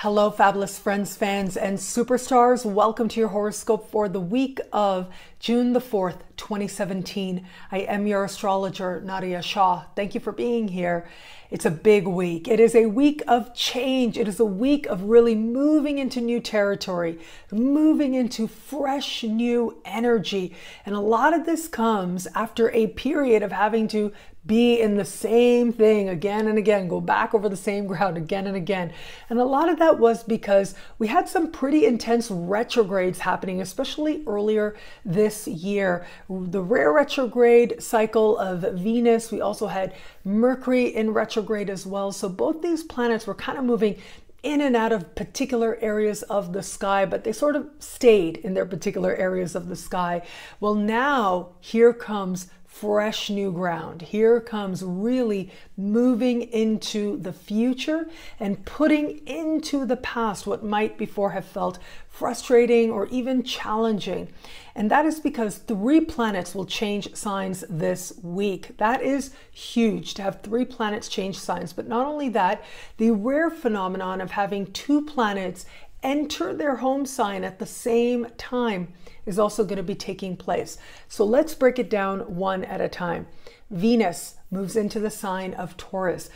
Hello, fabulous friends, fans, and superstars. Welcome to your horoscope for the week of June the 4th, 2017. I am your astrologer, Nadiya Shah. Thank you for being here. It's a big week. It is a week of change. It is a week of really moving into new territory, moving into fresh new energy. And a lot of this comes after a period of having to be in the same thing again and again, go back over the same ground again and again. And a lot of that was because we had some pretty intense retrogrades happening, especially earlier this year. The rare retrograde cycle of Venus. We also had Mercury in retrograde as well. So both these planets were kind of moving in and out of particular areas of the sky, but they sort of stayed in their particular areas of the sky. Well, now here comes fresh new ground. Here comes really moving into the future and putting into the past what might before have felt frustrating or even challenging. And that is because 3 planets will change signs this week. That is huge to have 3 planets change signs. But not only that, the rare phenomenon of having 2 planets enter their home sign at the same time is also going to be taking place. So let's break it down one at a time. Venus moves into the sign of Taurus.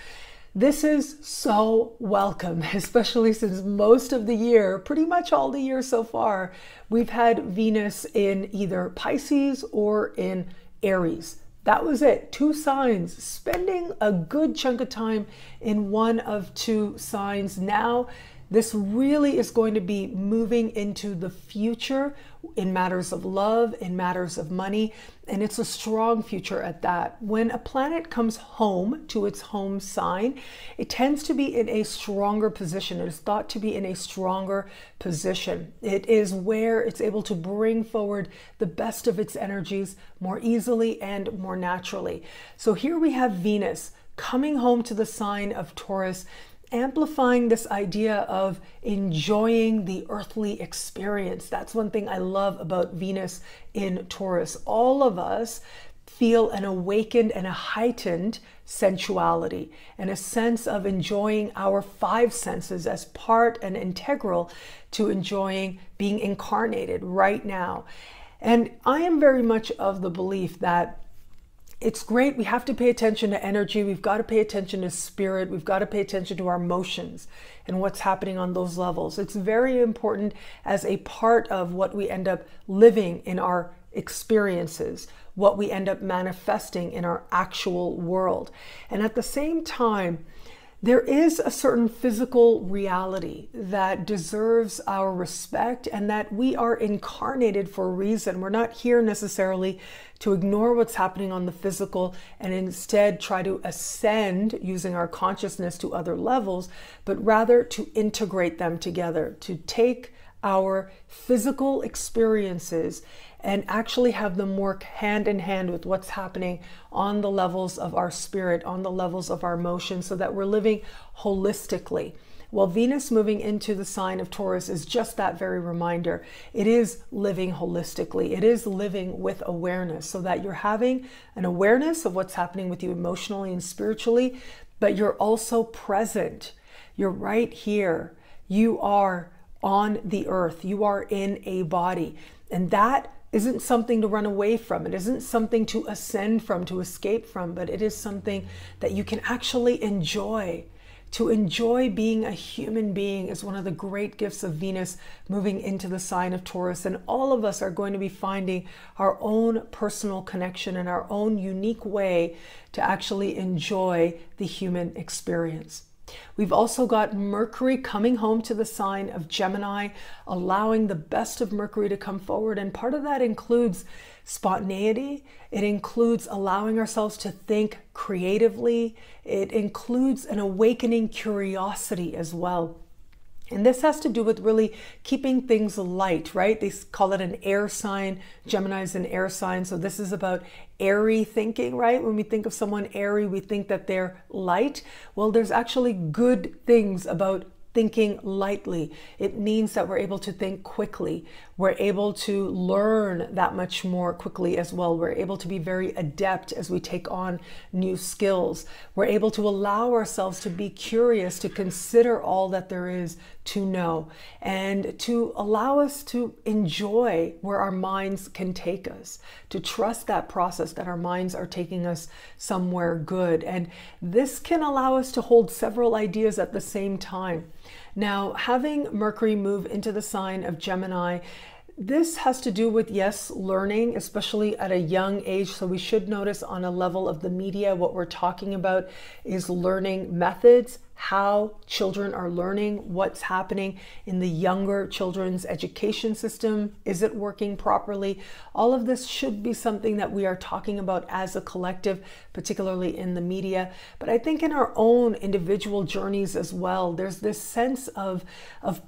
This is so welcome, especially since most of the year, pretty much all the year so far, we've had Venus in either Pisces or in Aries. That was it. 2 signs, spending a good chunk of time in one of 2 signs. Now, this really is going to be moving into the future in matters of love, in matters of money, and it's a strong future at that. When a planet comes home to its home sign, it tends to be in a stronger position. It is thought to be in a stronger position. It is where it's able to bring forward the best of its energies more easily and more naturally. So here we have Venus coming home to the sign of Taurus, amplifying this idea of enjoying the earthly experience. That's one thing I love about Venus in Taurus. All of us feel an awakened and a heightened sensuality and a sense of enjoying our 5 senses as part and integral to enjoying being incarnated right now. And I am very much of the belief that it's great. We have to pay attention to energy. We've got to pay attention to spirit. We've got to pay attention to our emotions and what's happening on those levels. It's very important as a part of what we end up living in our experiences, what we end up manifesting in our actual world. And at the same time, there is a certain physical reality that deserves our respect and that we are incarnated for a reason. We're not here necessarily to ignore what's happening on the physical and instead try to ascend using our consciousness to other levels, but rather to integrate them together, to take our physical experiences and actually have them work hand in hand with what's happening on the levels of our spirit, on the levels of our emotions, so that we're living holistically. Well, Venus moving into the sign of Taurus is just that very reminder. It is living holistically. It is living with awareness, so that you're having an awareness of what's happening with you emotionally and spiritually, but you're also present. You're right here. You are on the earth. You are in a body. And that isn't something to run away from. It isn't something to ascend from, to escape from, but it is something that you can actually enjoy. To enjoy being a human being is one of the great gifts of Venus moving into the sign of Taurus. And all of us are going to be finding our own personal connection and our own unique way to actually enjoy the human experience. We've also got Mercury coming home to the sign of Gemini, allowing the best of Mercury to come forward. And part of that includes spontaneity. It includes allowing ourselves to think creatively. It includes an awakening curiosity as well. And this has to do with really keeping things light, right? They call it an air sign. Gemini is an air sign. So this is about airy thinking, right? When we think of someone airy, we think that they're light. Well, there's actually good things about thinking lightly. It means that we're able to think quickly. We're able to learn that much more quickly as well. We're able to be very adept as we take on new skills. We're able to allow ourselves to be curious, to consider all that there is to know, and to allow us to enjoy where our minds can take us, to trust that process, that our minds are taking us somewhere good. And this can allow us to hold several ideas at the same time. Now, having Mercury move into the sign of Gemini, this has to do with, yes, learning, especially at a young age. So we should notice on a level of the media, what we're talking about is learning methods, how children are learning, what's happening in the younger children's education system. Is it working properly? All of this should be something that we are talking about as a collective, particularly in the media. But I think in our own individual journeys as well, there's this sense of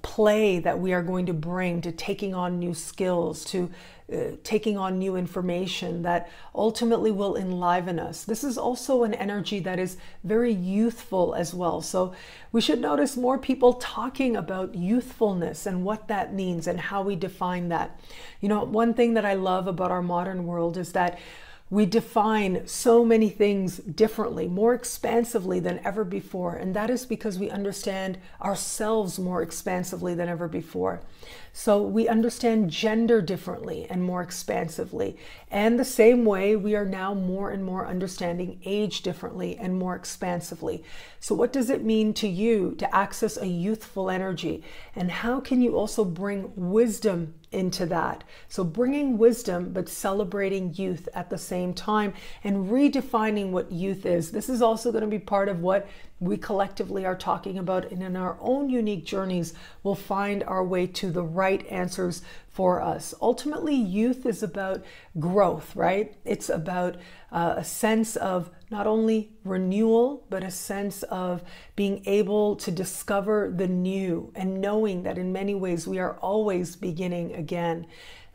play that we are going to bring to taking on new skills, to taking on new information that ultimately will enliven us. This is also an energy that is very youthful as well. So we should notice more people talking about youthfulness and what that means and how we define that. You know, one thing that I love about our modern world is that we define so many things differently, more expansively than ever before. And that is because we understand ourselves more expansively than ever before. So we understand gender differently and more expansively. And the same way, we are now more and more understanding age differently and more expansively. So what does it mean to you to access a youthful energy? And how can you also bring wisdom into that? So bringing wisdom, but celebrating youth at the same time and redefining what youth is. This is also going to be part of what we collectively are talking about, and in our own unique journeys, we'll find our way to the right answers for us. Ultimately, youth is about growth, right? It's about a sense of not only renewal, but a sense of being able to discover the new and knowing that in many ways we are always beginning again.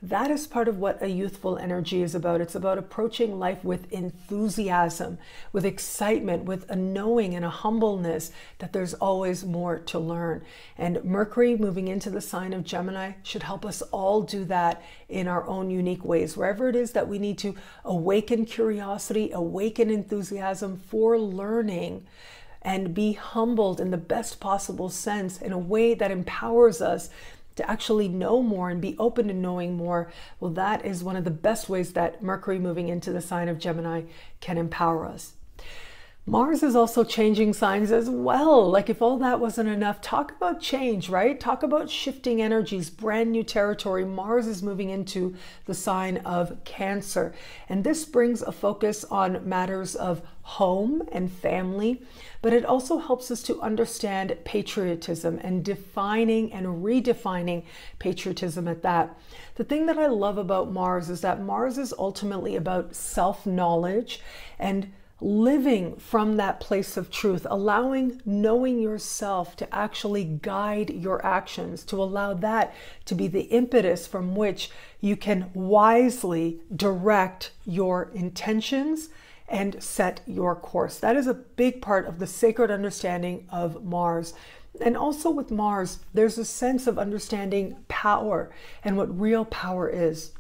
That is part of what a youthful energy is about. It's about approaching life with enthusiasm, with excitement, with a knowing and a humbleness that there's always more to learn. And Mercury moving into the sign of Gemini should help us all do that in our own unique ways. Wherever it is that we need to awaken curiosity, awaken enthusiasm for learning, and be humbled in the best possible sense in a way that empowers us to actually know more and be open to knowing more. Well, that is one of the best ways that Mercury moving into the sign of Gemini can empower us. Mars is also changing signs as well. Like if all that wasn't enough, talk about change, right? Talk about shifting energies, brand new territory. Mars is moving into the sign of Cancer. And this brings a focus on matters of home and family, but it also helps us to understand patriotism and defining and redefining patriotism at that. The thing that I love about Mars is that Mars is ultimately about self-knowledge and living from that place of truth, allowing knowing yourself to actually guide your actions, to allow that to be the impetus from which you can wisely direct your intentions and set your course. That is a big part of the sacred understanding of Mars. And also with Mars, there's a sense of understanding power and what real power is.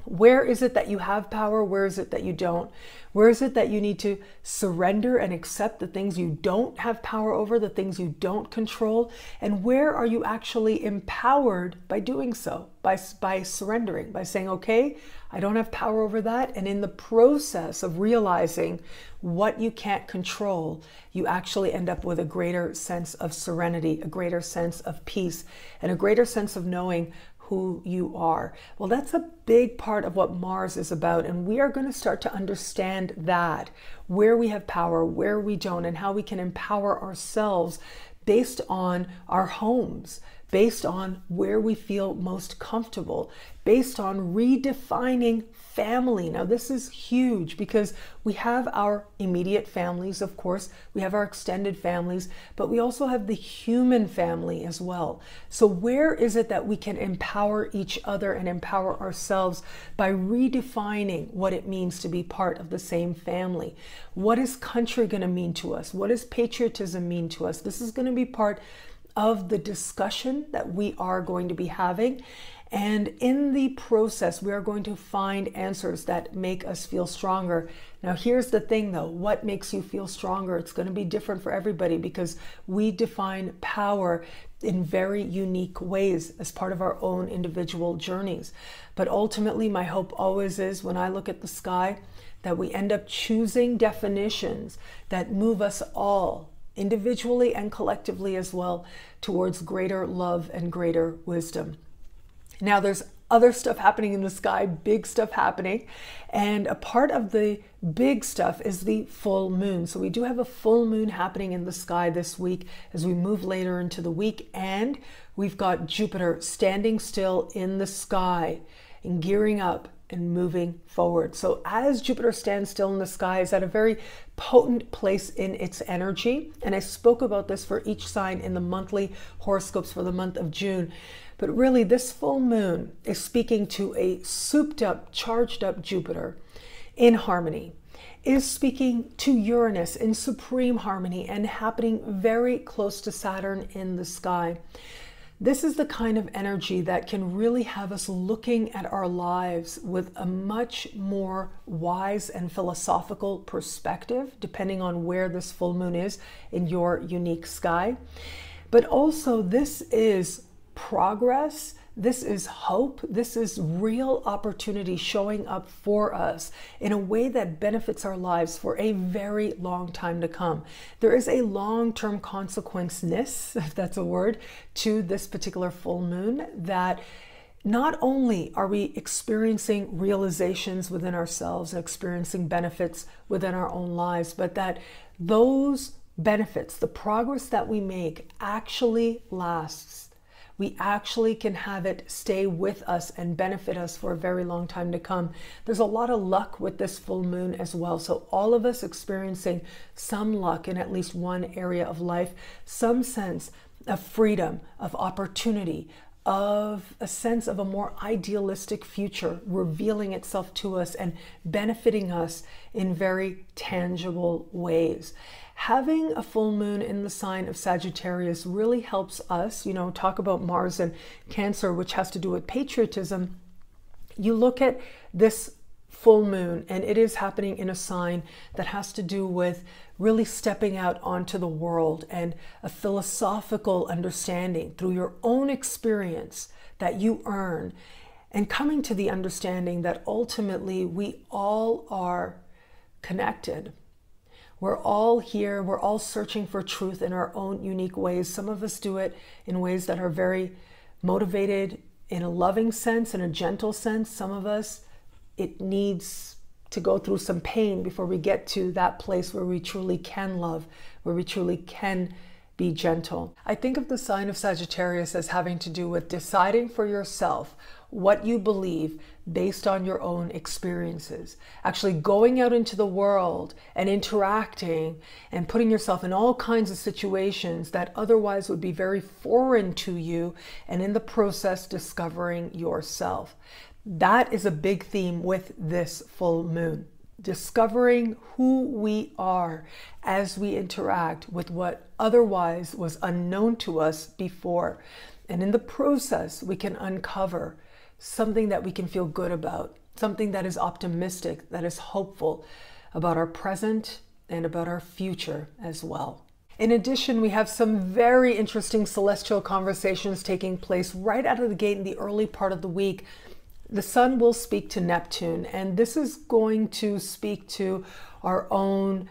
Where is it that you have power? Where is it that you don't? Where is it that you need to surrender and accept the things you don't have power over, the things you don't control? And where are you actually empowered by doing so, by surrendering, by saying, okay, I don't have power over that. And in the process of realizing what you can't control, you actually end up with a greater sense of serenity, a greater sense of peace, and a greater sense of knowing who you are. Well, that's a big part of what Mars is about. And we are going to start to understand that, where we have power, where we don't, and how we can empower ourselves based on our homes, based on where we feel most comfortable, based on redefining family. Now, this is huge because we have our immediate families, of course, we have our extended families, but we also have the human family as well. So where is it that we can empower each other and empower ourselves by redefining what it means to be part of the same family? What is country going to mean to us? What does patriotism mean to us? This is going to be part of the discussion that we are going to be having. And in the process, we are going to find answers that make us feel stronger. Now, here's the thing though, what makes you feel stronger? It's going to be different for everybody because we define power in very unique ways as part of our own individual journeys. But ultimately, my hope always is when I look at the sky, that we end up choosing definitions that move us all, individually and collectively as well, towards greater love and greater wisdom. Now, there's other stuff happening in the sky, big stuff happening. And a part of the big stuff is the full moon. So we do have a full moon happening in the sky this week as we move later into the week. And we've got Jupiter standing still in the sky and gearing up and moving forward. So as Jupiter stands still in the sky, is at a very potent place in its energy. And I spoke about this for each sign in the monthly horoscopes for the month of June. But really, this full moon is speaking to a souped up, charged up Jupiter in harmony, is speaking to Uranus in supreme harmony and happening very close to Saturn in the sky. This is the kind of energy that can really have us looking at our lives with a much more wise and philosophical perspective, depending on where this full moon is in your unique sky. But also, this is progress, this is hope, this is real opportunity showing up for us in a way that benefits our lives for a very long time to come. There is a long-term consequenceness, if that's a word, to this particular full moon, that not only are we experiencing realizations within ourselves, experiencing benefits within our own lives, but that those benefits, the progress that we make, actually lasts. We actually can have it stay with us and benefit us for a very long time to come. There's a lot of luck with this full moon as well. So all of us experiencing some luck in at least one area of life, some sense of freedom, of opportunity, of a sense of a more idealistic future revealing itself to us and benefiting us in very tangible ways. Having a full moon in the sign of Sagittarius really helps us, talk about Mars and Cancer, which has to do with patriotism. You look at this full moon and it is happening in a sign that has to do with really stepping out onto the world and a philosophical understanding through your own experience that you earn, and coming to the understanding that ultimately we all are connected. We're all here, we're all searching for truth in our own unique ways. Some of us do it in ways that are very motivated in a loving sense, in a gentle sense. Some of us, it needs to go through some pain before we get to that place where we truly can love, where we truly can be gentle. I think of the sign of Sagittarius as having to do with deciding for yourself what you believe based on your own experiences. Actually going out into the world and interacting and putting yourself in all kinds of situations that otherwise would be very foreign to you, and in the process discovering yourself. That is a big theme with this full moon. Discovering who we are as we interact with what otherwise was unknown to us before. And in the process, we can uncover something that we can feel good about, something that is optimistic, that is hopeful about our present and about our future as well. In addition, we have some very interesting celestial conversations taking place right out of the gate in the early part of the week. The sun will speak to Neptune, and this is going to speak to our own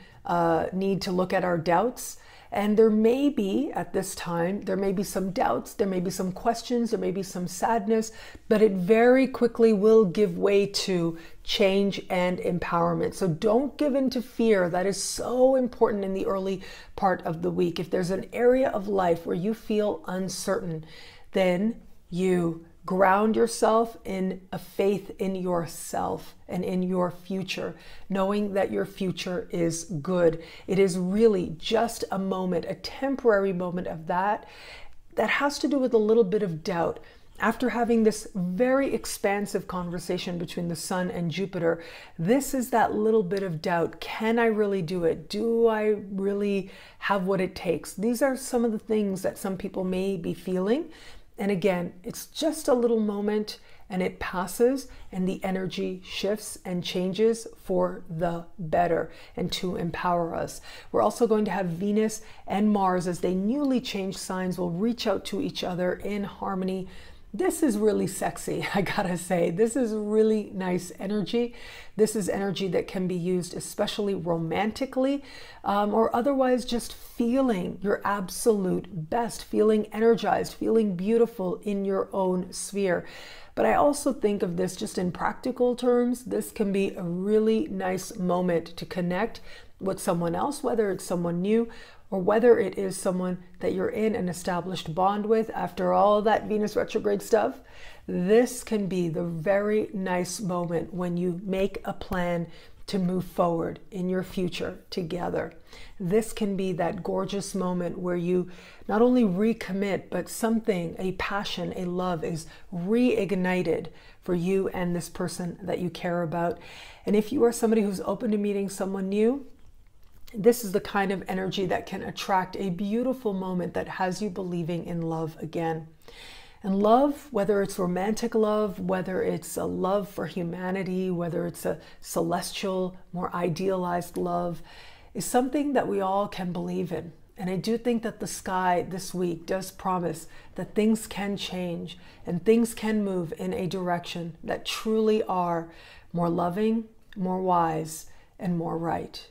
need to look at our doubts. And there may be, at this time, there may be some doubts, there may be some questions, there may be some sadness, but it very quickly will give way to change and empowerment. So don't give in to fear. That is so important in the early part of the week. If there's an area of life where you feel uncertain, then you ground yourself in a faith in yourself and in your future, knowing that your future is good. It is really just a moment, a temporary moment of that has to do with a little bit of doubt. After having this very expansive conversation between the Sun and Jupiter, this is that little bit of doubt. Can I really do it? Do I really have what it takes? These are some of the things that some people may be feeling. And again, it's just a little moment and it passes and the energy shifts and changes for the better and to empower us. We're also going to have Venus and Mars, as they newly changed signs, will reach out to each other in harmony. This is really sexy, I gotta say. This is really nice energy. This is energy that can be used especially romantically, or otherwise just feeling your absolute best, feeling energized, feeling beautiful in your own sphere. But I also think of this just in practical terms. This can be a really nice moment to connect with someone else, whether it's someone new or whether it is someone that you're in an established bond with after all that Venus retrograde stuff. This can be the very nice moment when you make a plan to move forward in your future together. This can be that gorgeous moment where you not only recommit, but something, a passion, a love is reignited for you and this person that you care about. And if you are somebody who's open to meeting someone new, this is the kind of energy that can attract a beautiful moment that has you believing in love again. And love, whether it's romantic love, whether it's a love for humanity, whether it's a celestial, more idealized love, is something that we all can believe in. And I do think that the sky this week does promise that things can change and things can move in a direction that truly are more loving, more wise, and more right.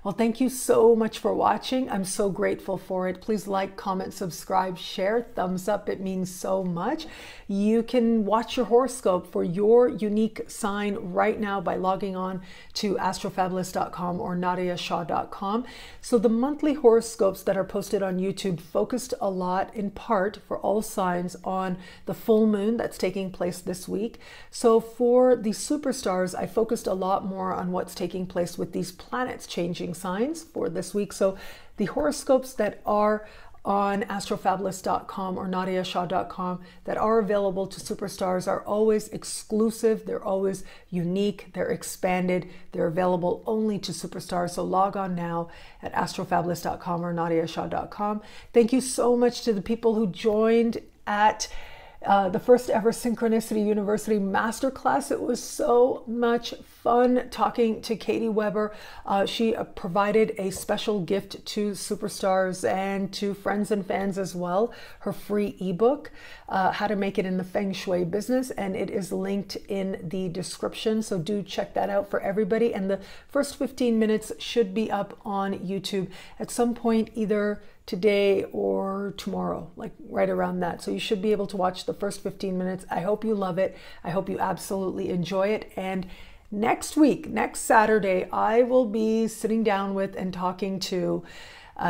Well, thank you so much for watching. I'm so grateful for it. Please like, comment, subscribe, share, thumbs up. It means so much. You can watch your horoscope for your unique sign right now by logging on to astrofabulous.com or nadiyashah.com. So the monthly horoscopes that are posted on YouTube focused a lot, in part for all signs, on the full moon that's taking place this week. So for the superstars, I focused a lot more on what's taking place with these planets changing signs for this week. So the horoscopes that are on astrofabulous.com or nadiyashah.com that are available to superstars are always exclusive, they're always unique, they're expanded, they're available only to superstars. So log on now at astrofabulous.com or nadiyashah.com. Thank you so much to the people who joined at the first ever Synchronicity University Masterclass. It was so much fun talking to Katie Weber. She provided a special gift to superstars and to friends and fans as well, her free ebook, How to Make It in the Feng Shui Business, and it is linked in the description. So do check that out for everybody. And the first 15 minutes should be up on YouTube at some point, either today or tomorrow, like right around that. So you should be able to watch the first 15 minutes. I hope you love it. I hope you absolutely enjoy it. And next week, next Saturday, I will be sitting down with and talking to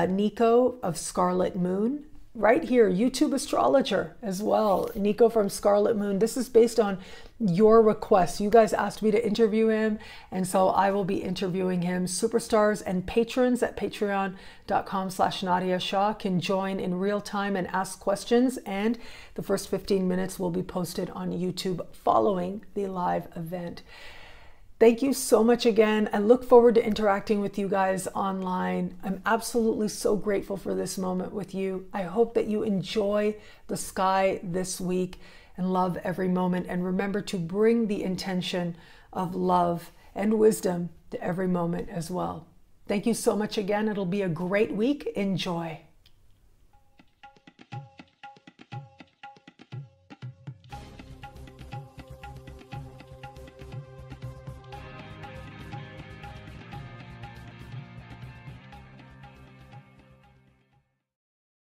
Nico of Scarlet Moon, right here, YouTube astrologer as well. Nico from Scarlet Moon. This is based on your requests. You guys asked me to interview him, and so I will be interviewing him. Superstars and patrons at patreon.com/Nadiya Shah can join in real time and ask questions, and the first 15 minutes will be posted on YouTube following the live event. Thank you so much again. I look forward to interacting with you guys online. I'm absolutely so grateful for this moment with you. I hope that you enjoy the sky this week and love every moment. And remember to bring the intention of love and wisdom to every moment as well. Thank you so much again. It'll be a great week. Enjoy.